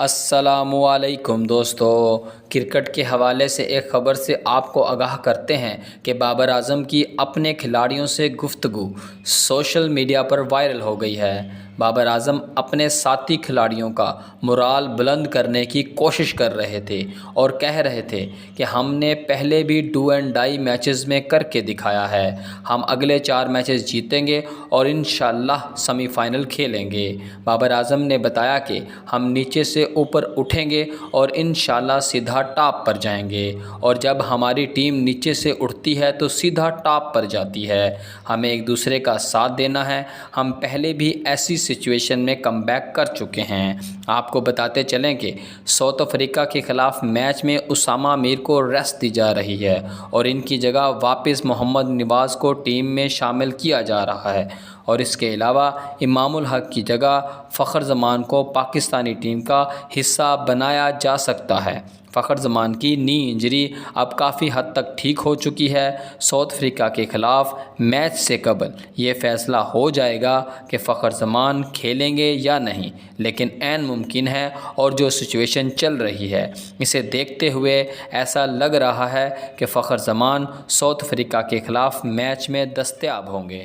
السلام علیکم دوستو، کرکٹ کے حوالے سے ایک خبر سے آپ کو آگاہ کرتے ہیں کہ بابر اعظم کی اپنے کھلاڑیوں سے گفتگو سوشل میڈیا پر وائرل ہو گئی ہے۔ بابر اعظم اپنے ساتھی کھلاڑیوں کا مورال بلند کرنے کی کوشش کر رہے تھے اور کہہ رہے تھے کہ ہم نے پہلے بھی ڈو اینڈ ڈائی میچز میں کر کے دکھایا ہے، ہم اگلے 4 میچز جیتیں گے اور انشاءاللہ سیمی فائنل کھیلیں گے۔ بابر اعظم نے بتایا کہ ہم نیچے سے اوپر اٹھیں گے اور انشاءاللہ سیدھا ٹاپ پر جائیں گے، اور جب ہماری ٹیم نیچے سے اٹھتی ہے تو سیدھا ٹاپ پر جاتی ہے۔ ہمیں ایک دوسرے کا ساتھ دینا ہے، ہم پہلے بھی ایسی سچویشن میں کم بیک کر چکے ہیں۔ آپ کو بتاتے چلیں کہ ساؤتھ افریقہ کے خلاف میچ میں اسامہ میر کو ریسٹ دی جا رہی ہے اور ان کی جگہ واپس محمد نواز کو ٹیم میں شامل کیا جا رہا ہے، اور اس کے علاوہ امام الحق کی جگہ فخر زمان کو پاکستانی ٹیم کا حصہ بنایا جا سکتا ہے۔ فخر زمان کی نی انجری اب کافی حد تک ٹھیک ہو چکی ہے۔ ساؤتھ افریقہ کے خلاف میچ سے قبل یہ فیصلہ ہو جائے گا کہ فخر زمان کھیلیں گے یا نہیں، لیکن عین ممکن ہے، اور جو سچویشن چل رہی ہے اسے دیکھتے ہوئے ایسا لگ رہا ہے کہ فخر زمان ساؤتھ افریقہ کے خلاف میچ میں دستیاب ہوں گے۔